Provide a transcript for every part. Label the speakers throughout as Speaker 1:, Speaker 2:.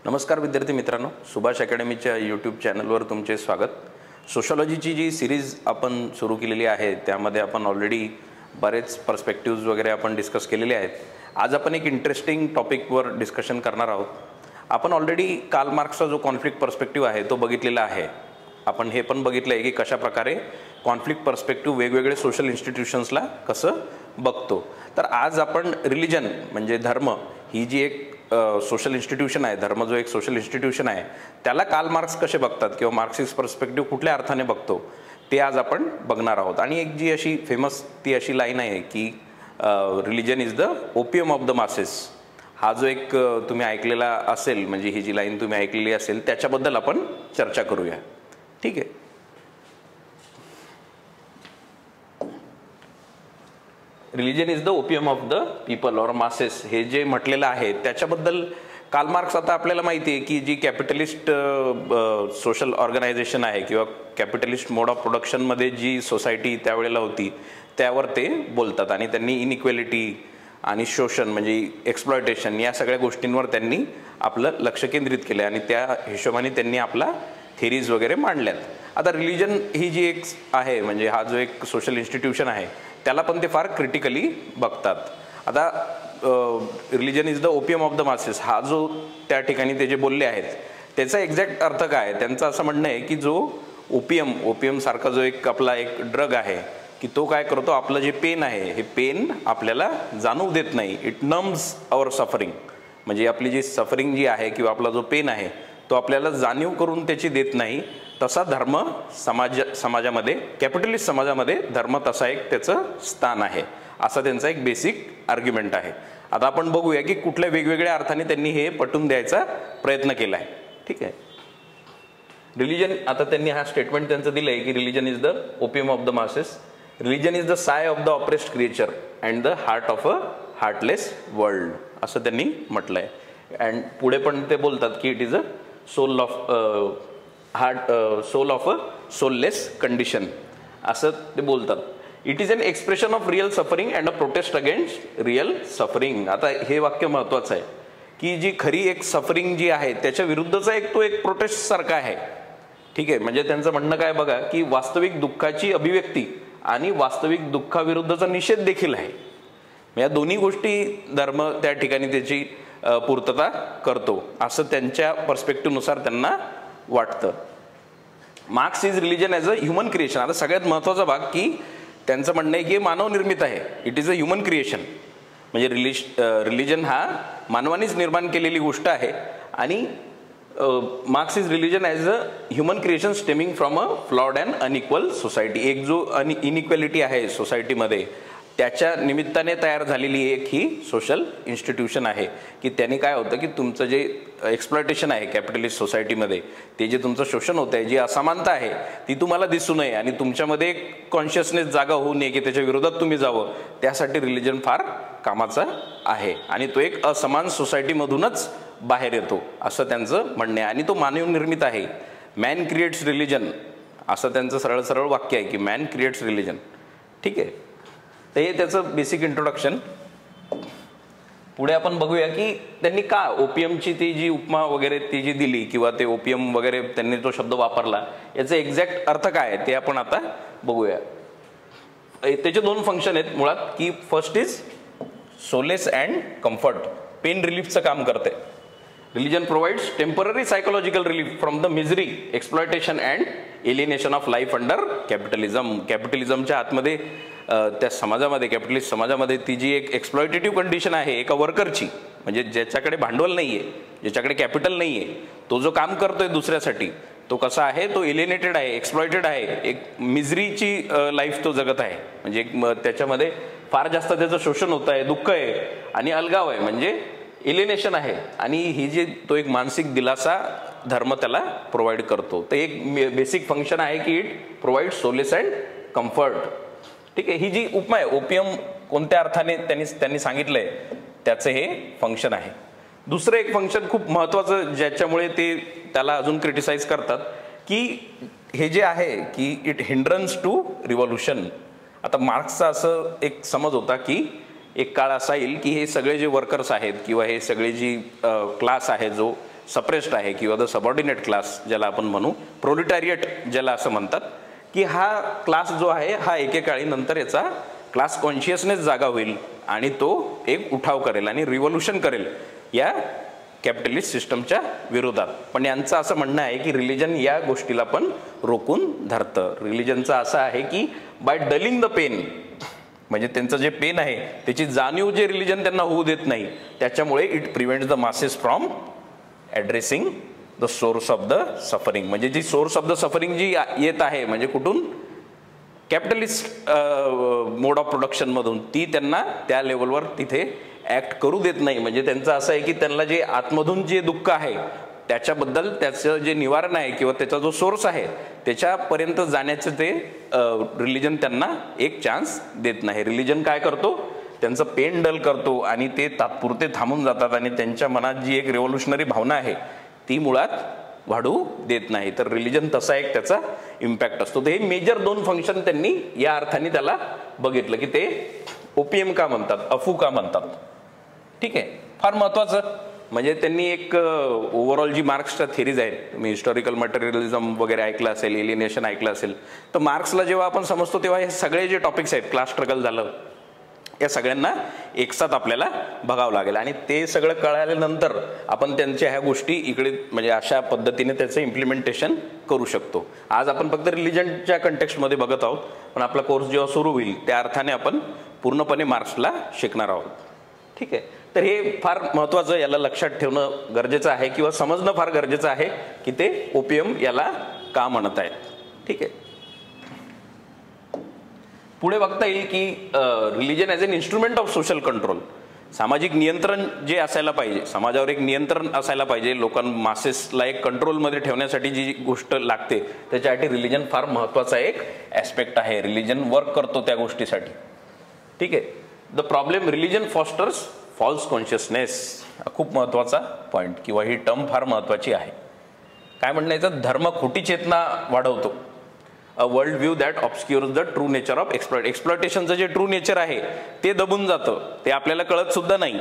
Speaker 1: नमस्कार विद्यार्थी मित्रांनो, सुभाष अकॅडमीच्या यूट्यूब चॅनलवर तुमचे स्वागत। सोशॉलॉजीची जी सिरीज आपण सुरू केलेली आहे त्यामध्ये आपण ऑलरेडी बरेच पर्स्पेक्टिव्हज वगैरे आपण डिस्कस केलेले आहेत। आज आपण एक इंटरेस्टिंग टॉपिकवर डिस्कशन करणार आहोत। आपण ऑलरेडी कार्ल मार्क्सचा जो कॉन्फ्लिक्ट पर्स्पेक्टिव्ह आहे तो बघितलेला आहे। आपण हे पण बघितलं आहे की कशा प्रकारे कॉन्फ्लिक्ट पर्स्पेक्टिव्ह वेगवेगळे सोशल इन्स्टिट्यूशन्सला कसं बघतो। तर आज आपण रिलिजन म्हणजे धर्म ही जी एक सोशल इन्स्टिट्यूशन आहे, धर्म जो एक सोशल इन्स्टिट्यूशन आहे त्याला कार्ल मार्क्स कसे बघतात किंवा मार्क्सिस्ट पर्स्पेक्टिव्ह कुठल्या अर्थाने बघतो ते आज आपण बघणार आहोत। आणि एक जी अशी फेमस ती अशी लाईन आहे की religion is the opium of the masses. हा जो एक तुम्ही ऐकलेला असेल, म्हणजे ही जी लाईन तुम्ही ऐकलेली असेल त्याच्याबद्दल आपण चर्चा करूया। ठीक आहे, religion is the opium of the people और मासेस हे जे म्हटलेलं आहे त्याच्याबद्दल कार्ल मार्क्स, आता आपल्याला माहिती आहे की जी कॅपिटलिस्ट सोशल ऑर्गनायझेशन आहे किंवा कॅपिटलिस्ट मोड ऑफ प्रोडक्शनमध्ये जी सोसायटी त्यावेळेला होती त्यावर ते बोलतात आणि त्यांनी इनइक्वॅलिटी आणि शोषण म्हणजे एक्सप्लॉयटेशन या सगळ्या गोष्टींवर त्यांनी आपलं लक्ष केंद्रित केलं आणि त्या हिशोबाने त्यांनी आपला थेरीज वगैरे मांडल्यात। आता रिलिजन ही जी एक आहे म्हणजे हा जो एक सोशल इन्स्टिट्यूशन आहे त्याला पण ते फार क्रिटिकली बघतात। आता religion is the opium of the masses हा जो त्या ठिकाणी ते जे बोलले आहेत त्याचा एक्झॅक्ट अर्थ काय, त्यांचं असं म्हणणं आहे की जो ओपियम सारखा जो एक आपला एक ड्रग आहे की तो काय करतो, आपलं जे पेन आहे हे पेन आपल्याला जाणवू देत नाही, इट नम्स आवर सफरिंग। म्हणजे आपली जी सफरिंग जी आहे किंवा आपला जो पेन आहे तो आपल्याला जाणीव करून त्याची देत नाही। तसा धर्म समाजामध्ये, कॅपिटलिस्ट समाजामध्ये धर्म तसा एक त्याचं स्थान आहे, असा त्यांचा एक बेसिक आर्ग्युमेंट आहे। आता आपण बघूया की कुठल्या वेगवेगळ्या अर्थाने त्यांनी हे पटवून द्यायचा प्रयत्न केला आहे। ठीक आहे, रिलिजन, आता त्यांनी हा स्टेटमेंट त्यांचं दिलंय की religion is the opium of the masses, religion is the sigh of the oppressed creature and the heart of a heartless world असं त्यांनी म्हटलंय। अँड पुढे पण ते बोलतात की it is a soul of a soulless condition असं ते बोलतात। It is an expression of real suffering and a protest against real suffering. आता हे वाक्य महत्वाचं आहे की जी खरी एक सफरिंग जी आहे त्याच्या विरुद्धचा तो एक प्रोटेस्ट सारखा आहे। ठीक आहे, म्हणजे त्यांचं म्हणणं काय बघा की वास्तविक दुःखाची अभिव्यक्ती आणि वास्तविक दुःखाविरुद्धचा निषेध देखील आहे। या दोन्ही गोष्टी धर्म त्या ठिकाणी त्याची पूर्तता करतो असं त्यांच्या पर्स्पेक्टिव्हनुसार त्यांना वाटतं। Marks is religion as a human creation. आता सगळ्यात महत्त्वाचा भाग की त्यांचं म्हणणं आहे की मानव निर्मित आहे, it is a human creation. म्हणजे रिलिजन हा मानवानेच निर्माण केलेली गोष्ट आहे आणि marks is religion as a human creation stemming from a flawed and unequal society. एक जो इनइक्वॅलिटी आहे सोसायटीमध्ये त्याच्या निमित्ताने तयार झालेली एक ही सोशल इन्स्टिट्यूशन आहे की त्यांनी काय होतं की तुमचं जे एक्सप्लॉयटेशन आहे कॅपिटलिस्ट सोसायटीमध्ये, ते जे तुमचं शोषण होतं आहे, जी असमानता आहे ती तुम्हाला दिसू नये आणि तुमच्यामध्ये एक कॉन्शियसनेस जागा होऊ नये की त्याच्या विरोधात तुम्ही जावं, त्यासाठी रिलिजन फार कामाचा आहे आणि तो एक असमान सोसायटीमधूनच बाहेर येतो असं त्यांचं म्हणणं आहे आणि तो मानव निर्मित आहे। मॅन क्रिएट्स रिलिजन असं त्यांचं सरळ सरळ वाक्य आहे की मॅन क्रिएट्स रिलिजन। ठीक आहे, तर हे त्याचं बेसिक इंट्रोडक्शन। पुढे आपण बघूया की त्यांनी का ओपियमची ती जी उपमा वगैरे ती जी दिली किंवा ते ओपियम वगैरे त्यांनी तो शब्द वापरला याचा एक्झॅक्ट अर्थ काय आहे ते आपण आता बघूया। त्याचे दोन फंक्शन आहेत मुळात की first is solace and comfort, pain रिलीफचं काम करते। Religion provides temporary psychological relief from the misery, exploitation and alienation of life under capitalism. कॅपिटलिझमच्या आतमध्ये त्या समाजामध्ये, कॅपिटलिस्ट समाजामध्ये ती जी एक एक्सप्लॉयटेटिव्ह कंडिशन आहे एका वर्करची, म्हणजे ज्याच्याकडे भांडवल नाही आहे, ज्याच्याकडे कॅपिटल नाही आहे, तो जो काम करतोय दुसऱ्यासाठी तो कसा आहे, तो एलिनेटेड आहे, एक्सप्लॉयटेड आहे, एक मिझरीची लाईफ तो जगत आहे। म्हणजे त्याच्यामध्ये फार जास्त त्याचं शोषण होत आहे, दुःख आहे आणि अलगाव आहे, म्हणजे एलिनेशन आहे। आणि ही जी तो एक मानसिक दिलासा धर्म त्याला प्रोव्हाइड करतो। तर एक बेसिक फंक्शन आहे की it provide solace and comfort. ठीक आहे, ही जी उपमा आहे ओपियम कोणत्या अर्थाने त्यांनी सांगितलंय त्याचं हे फंक्शन आहे। दुसरं एक फंक्शन खूप महत्त्वाचं ज्याच्यामुळे ते त्याला अजून क्रिटिसाइज करतात की हे जे आहे की इट हिंड्रन्स टू रिव्हॉल्युशन। आता मार्क्सचा असं एक समज होता की एक काळ असा येईल की हे सगळे जे वर्कर्स आहेत किंवा हे सगळे जी क्लास आहे जो सप्रेस्ड आहे किंवा द सबऑर्डिनेट क्लास ज्याला आपण म्हणू, प्रोलिटारिएट ज्याला असं म्हणतात, की हा क्लास जो आहे हा एकेकाळी नंतर याचा क्लास कॉन्शियसनेस जागा होईल आणि तो एक उठाव करेल आणि रिव्होल्युशन करेल या कॅपिटलिस्ट सिस्टमच्या विरोधात. पण यांचं असं म्हणणं आहे की रिलिजन या गोष्टीला पण रोखून धरतं. रिलिजनचं असं आहे की बाय डलिंग द पेन, म्हणजे त्यांचं जे पेन आहे त्याची जाणीव जे रिलिजन त्यांना होऊ देत नाही, त्याच्यामुळे it prevents the masses from addressing the source of the suffering. म्हणजे जी सोर्स ऑफ द सफरिंग जी येत आहे म्हणजे कुठून, कॅपिटलिस्ट मोड ऑफ प्रोडक्शनमधून, ती त्यांना त्या लेवलवर तिथे ॲक्ट करू देत नाही. म्हणजे त्यांचं असं आहे की त्यांना जे आतमधून जे दुःख आहे त्याच्याबद्दल त्याचं जे निवारण आहे किंवा त्याचा जो सोर्स आहे त्याच्यापर्यंत जाण्याचं ते रिलिजन त्यांना एक चान्स देत नाही. रिलिजन काय करतो, त्यांचं पेन डल करतो आणि ते तात्पुरते थांबून जातात आणि त्यांच्या मनात जी एक रिव्होल्युशनरी भावना आहे ती मुळात वाढू देत नाही. तर रिलिजन तसा एक त्याचा इम्पॅक्ट असतो. तर हे मेजर 2 फंक्शन त्यांनी या अर्थाने त्याला बघितलं की ते ओपीएम का म्हणतात, अफू का म्हणतात. ठीक आहे, फार महत्त्वाचं. म्हणजे त्यांनी एक ओव्हरऑल जी मार्क्सच्या थेरीज आहेत, तुम्ही हिस्टॉरिकल मटेरियलिझम वगैरे ऐकलं असेल, एलिनेशन ऐकलं असेल, तर मार्क्सला जेव्हा आपण समजतो तेव्हा हे सगळे जे टॉपिक्स आहेत, क्लास स्ट्रगल झालं, या सगळ्यांना एकसाथ आपल्याला बघावं लागेल आणि ते सगळं कळाल्यानंतर आपण त्यांच्या ह्या गोष्टी इकडे म्हणजे अशा पद्धतीने त्याचं इम्प्लिमेंटेशन करू शकतो. आज आपण फक्त रिलिजनच्या कंटेक्स्टमध्ये बघत आहोत, पण आपला कोर्स जेव्हा सुरू होईल त्या अर्थाने आपण पूर्णपणे मार्क्सला शिकणार आहोत. ठीक आहे, तर हे फार महत्त्वाचं, याला लक्षात ठेवणं गरजेचं आहे किंवा समजणं फार गरजेचं आहे की ते ओपीएम याला का म्हणत आहेत. ठीक आहे, पुढे बघता येईल की religion as an instrument of social control, सामाजिक नियंत्रण जे असायला पाहिजे, समाजावर एक नियंत्रण असायला पाहिजे, मासेसला एक कंट्रोलमध्ये ठेवण्यासाठी जी गोष्ट लागते त्याच्यासाठी रिलिजन फार महत्त्वाचा एक ॲस्पेक्ट आहे. रिलिजन वर्क करतो त्या गोष्टीसाठी. ठीक आहे, the problem, religion fosters false consciousness, खूप महत्त्वाचा पॉईंट किंवा ही टर्म फार महत्त्वाची आहे. काय म्हणणं याचं, धर्म खोटी चेतना वाढवतो. A world view that obscures the true nature of एक्सप्लॉयटेशनचं जे ट्रू नेचर आहे ते दबून जातं, ते आपल्याला कळत सुद्धा नाही.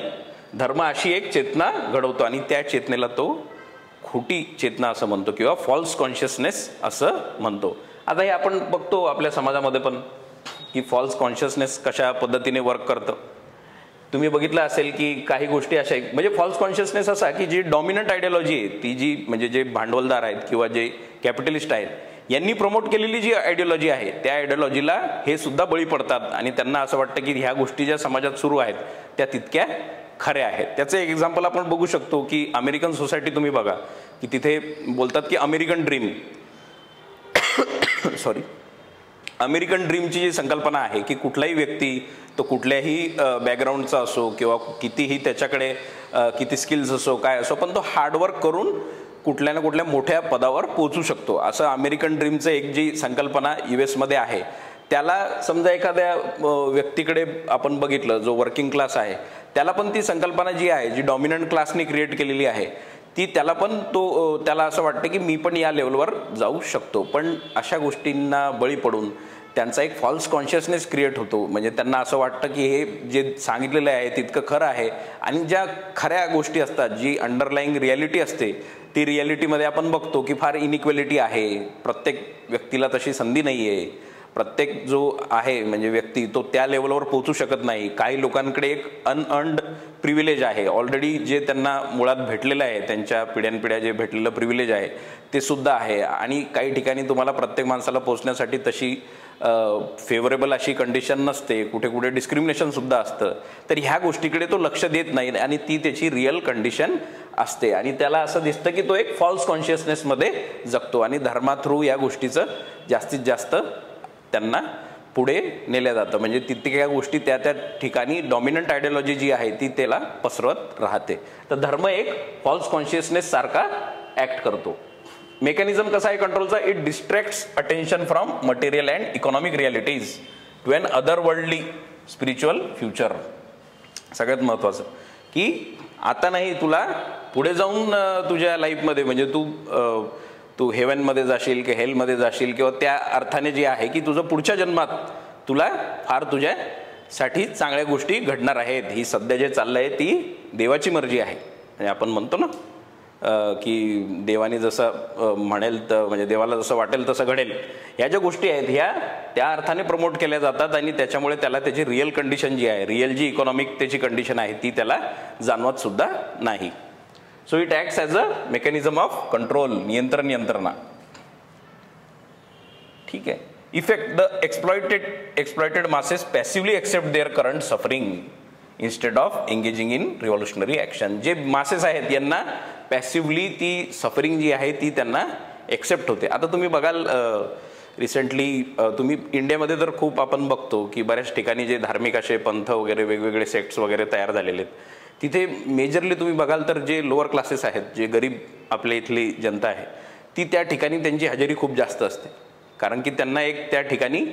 Speaker 1: धर्म अशी एक चेतना घडवतो आणि त्या चेतनेला तो खोटी चेतना असं म्हणतो किंवा फॉल्स कॉन्शियसनेस असं म्हणतो. आता हे आपण बघतो आपल्या समाजामध्ये पण की फॉल्स कॉन्शियसनेस कशा पद्धतीने वर्क करतं. तुम्ही बघितलं असेल की काही गोष्टी अशा आहेत, म्हणजे फॉल्स कॉन्शियसनेस असा की जी डॉमिनंट आयडियोलॉजी आहे ती जी म्हणजे जे भांडवलदार आहेत किंवा जे कॅपिटलिस्ट आहेत यांनी प्रमोट केलेली जी आयडियोलॉजी आहे त्या आयडियोलॉजीला हे सुद्धा बळी पडतात आणि त्यांना असं वाटतं की ह्या गोष्टी ज्या समाजात सुरू आहेत त्या तितक्या खऱ्या आहेत. त्याचं एक एक्झाम्पल आपण बघू शकतो की अमेरिकन सोसायटी तुम्ही बघा की तिथे बोलतात की अमेरिकन ड्रीम अमेरिकन ड्रीमची जी संकल्पना आहे की कुठलाही व्यक्ती तो कुठल्याही बॅकग्राऊंडचा असो किंवा कितीही त्याच्याकडे किती स्किल्स असो काय असो, पण तो हार्डवर्क करून कुठल्या ना कुठल्या मोठ्या पदावर पोहोचू शकतो, असं अमेरिकन ड्रीमचं एक जी संकल्पना US आहे. त्याला समजा एखाद्या व्यक्तीकडे आपण बघितलं जो वर्किंग क्लास आहे त्याला पण ती संकल्पना जी आहे जी डॉमिनंट क्लासने क्रिएट केलेली आहे ती त्याला पण त्याला असं वाटतं की मी पण या लेवलवर जाऊ शकतो. पण अशा गोष्टींना बळी पडून त्यांचा एक फॉल्स कॉन्शियसनेस क्रिएट होतो. म्हणजे त्यांना असं वाटतं की हे जे सांगितलेलं आहे तितकं खरं आहे आणि ज्या खऱ्या गोष्टी असतात, जी अंडरलाईंग रियालिटी असते, ती रियालिटीमध्ये आपण बघतो की फार इनइक्वॅलिटी आहे, प्रत्येक व्यक्तीला तशी संधी नाही आहे, प्रत्येक जो आहे म्हणजे व्यक्ती तो त्या लेवलवर पोहोचू शकत नाही. काही लोकांकडे एक अनअर्न्ड प्रिव्हिलेज आहे ऑलरेडी, जे त्यांना मुळात भेटलेलं आहे, त्यांच्या पिढ्यानपिढ्या जे भेटलेलं प्रिव्हिलेज आहे ते सुद्धा आहे. आणि काही ठिकाणी तुम्हाला प्रत्येक माणसाला पोहोचण्यासाठी तशी फेवरेबल अशी कंडिशन नसते, कुठे कुठे डिस्क्रिमिनेशन सुद्धा असतं. तर ह्या गोष्टीकडे तो लक्ष देत नाही आणि ती त्याची रिअल कंडिशन असते आणि त्याला असं दिसतं की तो एक फॉल्स कॉन्शियसनेसमध्ये जगतो आणि धर्मा थ्रू या गोष्टीचं जास्तीत जास्त त्यांना पुढे नेल्या जातं. म्हणजे तितक्या गोष्टी त्या त्या ठिकाणी डॉमिनंट आयडियोलॉजी जी आहे ती त्याला पसरवत राहते. तर धर्म एक फॉल्स कॉन्शियसनेस सारखा ॲक्ट करतो. मेकॅनिझम कसा आहे कंट्रोलचा, it distracts attention from material and economic realities to an other worldly spiritual future. सगळ्यात महत्त्वाचं की आता नाही, तुला पुढे जाऊन तुझ्या लाईफमध्ये म्हणजे तू हेवनमध्ये जाशील की हेलमध्ये जाशील किंवा त्या अर्थाने जे आहे की तुझं पुढच्या जन्मात तुला फार तुझ्यासाठी चांगल्या गोष्टी घडणार आहेत. ही सध्या जे चाललं आहे ती देवाची मर्जी आहे. म्हणजे आपण म्हणतो ना की देवाने जसं म्हणेल तर म्हणजे देवाला जसं वाटेल तसं घडेल, ह्या ज्या गोष्टी आहेत ह्या त्या अर्थाने प्रमोट केल्या जातात आणि त्याच्यामुळे त्याला त्याची रिअल कंडिशन जी आहे, रिअल जी इकॉनॉमिक त्याची कंडिशन आहे ती त्याला जाणवत सुद्धा नाही. So it acts as a mechanism of control, नियंत्रण यंत्रणा. ठीक आहे. Effect the exploited masses passively accept their current suffering instead of engaging in revolutionary action. जे मासेस आहेत यांना पॅसिव्हली ती सफरिंग जी आहे ती त्यांना एक्सेप्ट होते. आता तुम्ही बघाल रिसेंटली तुम्ही इंडियामध्ये तर खूप आपण बघतो की बऱ्याच ठिकाणी जे धार्मिक असे पंथ वगैरे वेगवेगळे सेक्ट्स वगैरे तयार झालेले आहेत, तिथे मेजरली तुम्ही बघाल तर जे लोअर क्लासेस आहेत, जे गरीब आपल्या इथली जनता आहे, ती त्या ठिकाणी त्यांची हजेरी खूप जास्त असते. कारण की त्यांना एक त्या ठिकाणी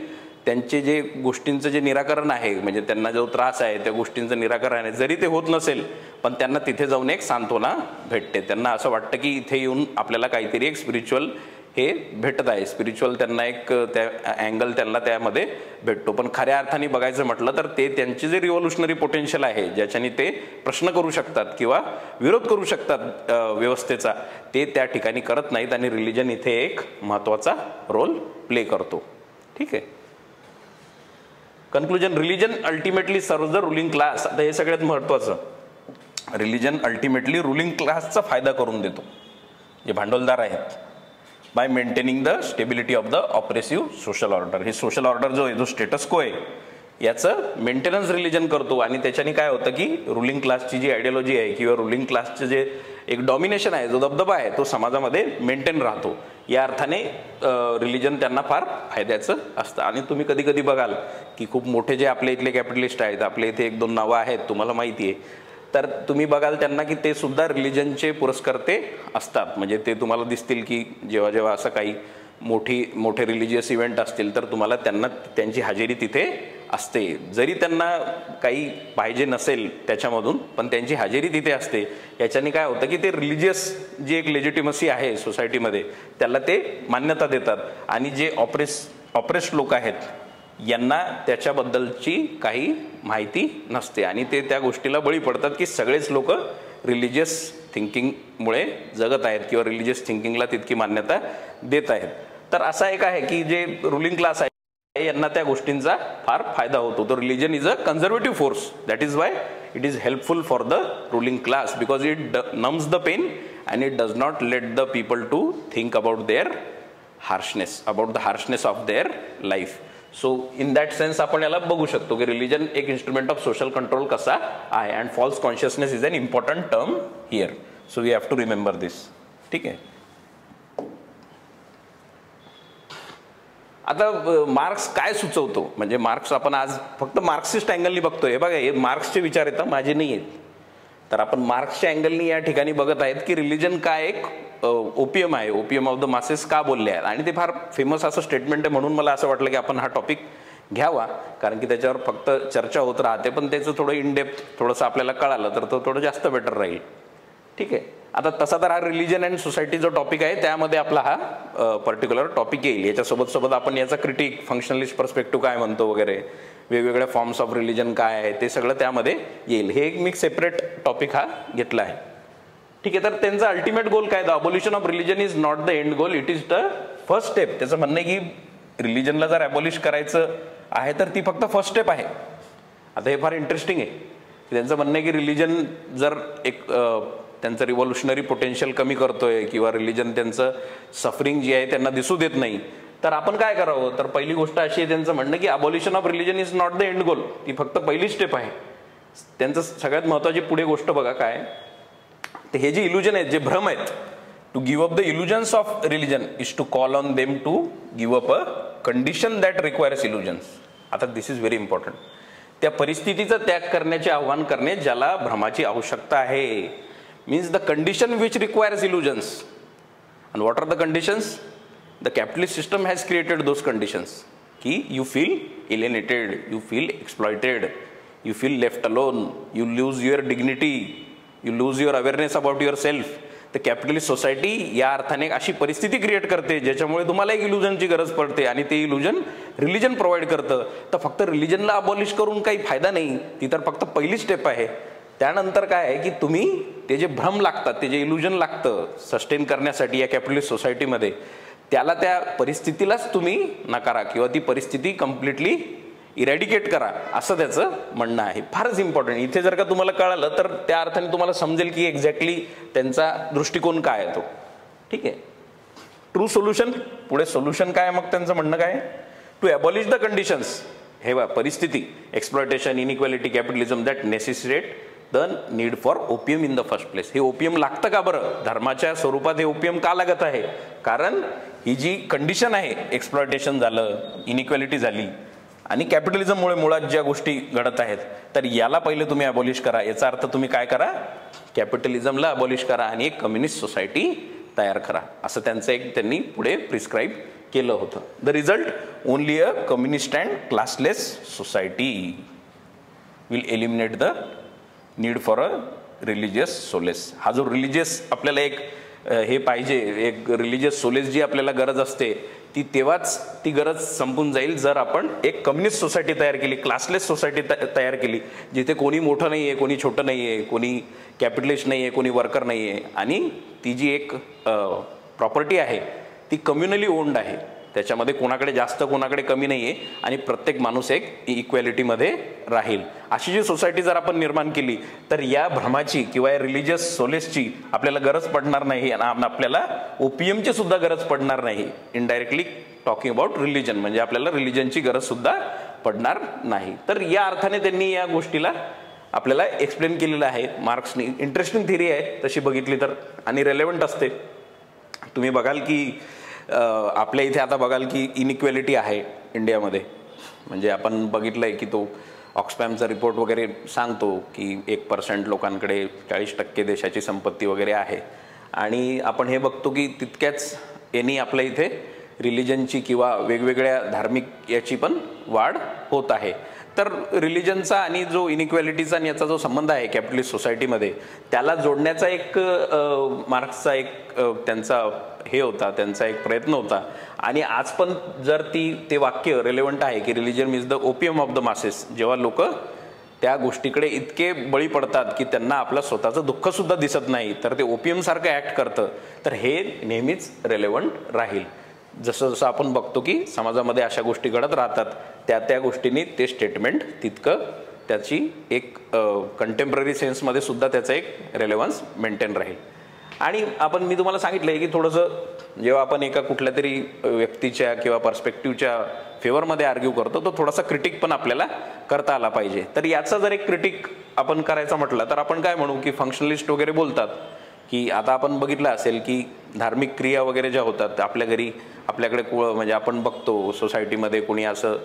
Speaker 1: त्यांचे जे गोष्टींचं जे निराकरण आहे, म्हणजे त्यांना जो त्रास आहे त्या गोष्टींचं निराकरण आहे, जरी ते होत नसेल पण त्यांना तिथे जाऊन एक सांत्वना भेटते. त्यांना असं वाटतं की इथे येऊन आपल्याला काहीतरी एक स्पिरिच्युअल हे भेटत आहे, स्पिरिच्युअल त्यांना एक त्या अँगल त्यांना त्यामध्ये भेटतो. पण खऱ्या अर्थाने बघायचं म्हटलं तर ते त्यांचे जे रिव्हॉल्युशनरी पोटेन्शियल आहे, ज्याच्याने ते प्रश्न करू शकतात किंवा विरोध करू शकतात व्यवस्थेचा, ते त्या ठिकाणी करत नाहीत आणि रिलिजन इथे एक महत्त्वाचा रोल प्ले करतो. ठीक आहे. Conclusion, religion ultimately serve the ruling class. आता हे सगळ्यात महत्त्वाचं, रिलिजन अल्टिमेटली रुलिंग क्लासचा फायदा करून देतो, जे भांडवलदार आहेत, by maintaining the stability of the oppressive social order. हे सोशल ऑर्डर जो आहे, जो स्टेटस को आहे, याचं मेंटेनन्स रिलिजन करतो आणि त्याच्याने काय होतं की रुलिंग क्लासची जी आयडियोलॉजी आहे किंवा रुलिंग क्लासचं जे एक डॉमिनेशन आहे, जो दबदबा आहे, तो समाजामध्ये मेंटेन राहतो. या अर्थाने रिलिजन त्यांना फार फायद्याचं असतं. आणि तुम्ही कधी कधी बघाल की खूप मोठे जे आपले इथले कॅपिटलिस्ट आहेत, आपल्या इथे एक दोन नावं आहेत तुम्हाला माहिती आहे, तर तुम्ही बघाल त्यांना की ते सुद्धा रिलिजनचे पुरस्कर्ते असतात. म्हणजे ते तुम्हाला दिसतील की जेव्हा जेव्हा असं काही मोठे रिलिजियस इव्हेंट असतील तर तुम्हाला त्यांना त्यांची हजेरी तिथे असते. जरी त्यांना काही पाहिजे नसेल त्याच्यामधून, पण त्यांची हजेरी तिथे असते. याच्याने काय होतं की ते रिलिजियस जी एक लेजिटिमसी आहे सोसायटीमध्ये, त्याला ते मान्यता देतात. आणि जे ऑपरेस्ड लोक आहेत यांना त्याच्याबद्दलची काही माहिती नसते आणि ते त्या गोष्टीला बळी पडतात की सगळेच लोक रिलिजियस थिंकिंगमुळे जगत आहेत किंवा रिलिजियस थिंकिंगला तितकी मान्यता देत आहेत. तर असा एक आहे की जे रुलिंग क्लास आहे यांना त्या गोष्टींचा फार फायदा होतो. तर religion is a conservative force. That is why it is helpful for the ruling class, because it numbs the pain and it does not let the people to think about their harshness of their life. So in that sense आपण याला बघू शकतो की religion एक instrument of social control कसा आहे. And false consciousness is an important term here. So we have to remember this. ठीक आहे. आता मार्क्स काय सुचवतो, म्हणजे मार्क्स आपण आज फक्त मार्क्सिस्ट अँगलनी बघतोय. हे बघा, हे मार्क्सचे विचार येतात, माझे नाही आहेत. तर आपण मार्क्सच्या अँगलनी या ठिकाणी बघत आहेत की रिलिजन काय एक ओपियम आहे, ओपियम ऑफ द मासेस का बोलले आहेत. आणि ते फार फेमस असं स्टेटमेंट आहे, म्हणून मला असं वाटलं की आपण हा टॉपिक घ्यावा, कारण की त्याच्यावर फक्त चर्चा होत राहते, पण त्याचं थोडं इन डेप्थ थोडंसं आपल्याला कळालं तर तो थोडं जास्त बेटर राहील. ठीक आहे. आता तसा तर हा रिलिजन अँड सोसायटी जो टॉपिक आहे त्यामध्ये आपला हा पर्टिक्युलर टॉपिक येईल. याच्यासोबत आपण याचा क्रिटिक, फंक्शनलिस्ट पर्स्पेक्टिव्ह काय म्हणतो वगैरे, वेगवेगळ्या फॉर्म्स ऑफ रिलिजन काय आहे ते सगळं त्यामध्ये येईल. हे एक मी सेपरेट टॉपिक हा घेतला आहे. ठीक आहे. तर त्यांचा अल्टिमेट गोल काय, the abolition of religion is not the end goal, it is the first step. त्याचं म्हणणं आहे की रिलिजनला जर अबॉलिश करायचं आहे तर ती फक्त फर्स्ट स्टेप आहे. आता हे फार इंटरेस्टिंग आहे. त्यांचं म्हणणं आहे की रिलिजन जर एक त्यांचं रिव्हॉल्युशनरी पोटेन्शियल कमी करतोय किंवा रिलिजन त्यांचं सफरिंग जी आहे त्यांना दिसू देत नाही, तर आपण काय करावं. तर पहिली गोष्ट अशी आहे त्यांचं म्हणणं की abolition of religion is not the end goal, ती फक्त पहिली स्टेप आहे. त्यांचं सगळ्यात महत्त्वाची पुढे गोष्ट बघा काय, तर हे जे इल्युजन आहेत, जे भ्रम आहेत, to give up the illusions of religion is to call on them to give up a condition that requires illusions. आता दिस इज व्हेरी इम्पॉर्टंट. त्या परिस्थितीचा त्याग करण्याचे आव्हान करणे ज्याला भ्रमाची आवश्यकता आहे. Means the condition which requires illusions. And what are the conditions? The capitalist system has created those conditions. Ki you feel alienated, you feel exploited, you feel left alone, you lose your dignity, you lose your awareness about yourself. The capitalist society या अर्थाने अशी परिस्थिती create करते ज्याच्यामुळे तुम्हाला एक इल्युजनची गरज पडते आणि ते इल्युजन रिलिजन प्रोव्हाइड करतं. तर फक्त रिलिजनला अबॉलिश करून काही फायदा नाही, ती तर फक्त पहिली स्टेप आहे. त्यानंतर काय आहे की तुम्ही ते जे भ्रम लागतात, ते जे इल्युजन लागतं सस्टेन करण्यासाठी या कॅपिटलिस्ट सोसायटीमध्ये, त्याला त्या परिस्थितीलाच तुम्ही नकारा किंवा ती परिस्थिती कम्प्लिटली इरॅडिकेट करा, असं त्याचं म्हणणं आहे. फारच इम्पॉर्टंट. इथे जर का तुम्हाला कळालं तर त्या अर्थाने तुम्हाला समजेल की एक्झॅक्टली त्यांचा दृष्टिकोन काय आहे तो. ठीक आहे. ट्रू सोल्युशन, पुढे सोल्युशन काय मग त्यांचं म्हणणं काय? टू अबॉलिश द कंडिशन्स, हे बघा परिस्थिती, exploitation, inequality, capitalism that necessitate the need for opium in the first place. हे ओपियम लागतं का बरं? धर्माच्या स्वरूपात हे ओपियम का लागत आहे? कारण ही जी कंडिशन आहे, एक्सप्लॉयटेशन झालं, इनइक्वॅलिटी झाली आणि कॅपिटलिझममुळे मुळात ज्या गोष्टी घडत आहेत, तर याला पहिले तुम्ही अबॉलिश करा. याचा अर्थ तुम्ही काय करा? कॅपिटलिझमला अबॉलिश करा आणि एक कम्युनिस्ट सोसायटी तयार करा, असं त्यांचं एक त्यांनी पुढे प्रिस्क्राईब केलं होतं. The result, only a communist and classless society will eliminate the need for a religious solace. हा जो रिलिजियस आपल्याला एक हे पाहिजे, एक रिलिजियस सोलेस जी आपल्याला गरज असते, ती तेव्हाच ती गरज संपून जाईल जर आपण एक कम्युनिस्ट सोसायटी तयार केली, क्लासलेस सोसायटी तयार केली, जिथे कोणी मोठं नाही आहे, कोणी छोटं नाही आहे, कोणी कॅपिटलिस्ट नाही आहे, कोणी वर्कर नाही आहे, आणि ती जी एक प्रॉपर्टी आहे ती कम्युनली ओन्ड आहे. त्याच्यामध्ये कोणाकडे जास्त कोणाकडे कमी नाही आहे आणि प्रत्येक माणूस एक इक्वॅलिटीमध्ये राहील. अशी जी सोसायटी जर आपण निर्माण केली तर या भ्रमाची किंवा या रिलिजियस सोलेसची आपल्याला गरज पडणार नाही आणि आपल्याला ओपीएमची सुद्धा गरज पडणार नाही. इनडायरेक्टली टॉकिंग अबाउट रिलिजन, म्हणजे आपल्याला रिलिजनची गरज सुद्धा पडणार नाही. तर या अर्थाने त्यांनी या गोष्टीला आपल्याला एक्सप्लेन केलेलं आहे मार्क्सनी. इंटरेस्टिंग थिअरी आहे तशी बघितली तर, आणि रेलेव्हंट असते. तुम्ही बघाल की आपल्या इथे आता बघाल की इनइक्वॅलिटी आहे इंडियामध्ये. म्हणजे आपण बघितलंय की तो ऑक्सफॅमचा रिपोर्ट वगैरे सांगतो की 1% लोकांकडे 40% देशाची संपत्ती वगैरे आहे, आणि आपण हे बघतो की तितक्याच यांनी आपल्या इथे रिलिजनची किंवा वेगवेगळ्या धार्मिक याची पण वाढ होत आहे. तर रिलिजनचा आणि जो इनइक्वॅलिटीचा आणि याचा जो संबंध आहे कॅपिटलिस्ट सोसायटीमध्ये, त्याला जोडण्याचा एक मार्क्सचा एक त्यांचा हे होता, त्यांचा एक प्रयत्न होता. आणि आज पण जर ते वाक्य रेलेव्हंट आहे की religion is the opium of the masses, जेव्हा लोक त्या गोष्टीकडे इतके बळी पडतात की त्यांना आपलं स्वतःचं दुःख सुद्धा दिसत नाही, तर ते ओपियम सारखं ऍक्ट करतं, तर हे नेहमीच रेलेव्हंट राहील. जसं जसं आपण बघतो की समाजामध्ये अशा गोष्टी घडत राहतात, त्या गोष्टींनी ते स्टेटमेंट तितकं त्याची एक कंटेम्पररी सेन्समध्ये सुद्धा त्याचा एक रेलेव्हन्स मेंटेन राहील. आणि मी तुम्हाला सांगितलं आहे की थोडंसं जेव्हा आपण एका कुठल्या तरी व्यक्तीच्या किंवा पर्स्पेक्टिव्हच्या फेवरमध्ये आर्ग्यू करतो, तो थोडासा क्रिटिक पण आपल्याला करता आला पाहिजे. तर याचा जर एक क्रिटिक आपण करायचा म्हटलं तर आपण काय म्हणू की फंक्शनलिस्ट वगैरे बोलतात की आता आपण बघितलं असेल की धार्मिक क्रिया वगैरे ज्या होतात आपल्या घरी, आपल्याकडे म्हणजे आपण बघतो सोसायटीमध्ये कोणी असं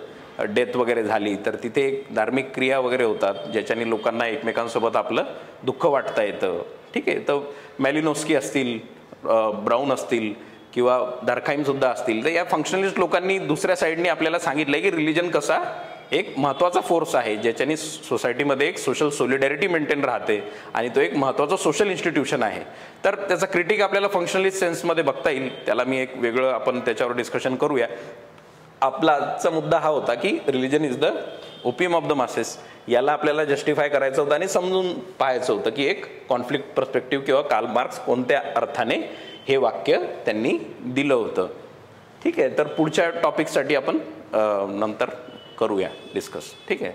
Speaker 1: डेथ वगैरे झाली तर तिथे एक धार्मिक क्रिया वगैरे होतात ज्याच्याने लोकांना एकमेकांसोबत आपलं दुःख वाटता येतं. ठीक आहे. तर मॅलिनोस्की असतील, ब्राऊन असतील किंवा दरखाईम सुद्धा असतील, तर या फंक्शनलिस्ट लोकांनी दुसऱ्या साईडने आपल्याला सांगितलंय की रिलिजन कसा एक महत्त्वाचा फोर्स आहे ज्याच्याने सोसायटीमध्ये एक सोशल सॉलिडॅरिटी मेंटेन राहते आणि तो एक महत्त्वाचा सोशल इन्स्टिट्यूशन आहे. तर त्याचा क्रिटिक आपल्याला फंक्शनलिस्ट सेन्समध्ये बघता येईल. त्याला मी एक वेगळं आपण त्याच्यावर डिस्कशन करूया. आपला आजचा मुद्दा हा होता की religion is the opium of the masses. याला आपल्याला जस्टिफाय करायचं होतं आणि समजून पाहायचं होतं की एक कॉन्फ्लिक्ट पर्स्पेक्टिव्ह किंवा कार्ल मार्क्स कोणत्या अर्थाने हे वाक्य त्यांनी दिलं होतं. ठीक आहे. तर पुढच्या टॉपिकसाठी आपण नंतर करूया डिस्कस. ठीक आहे.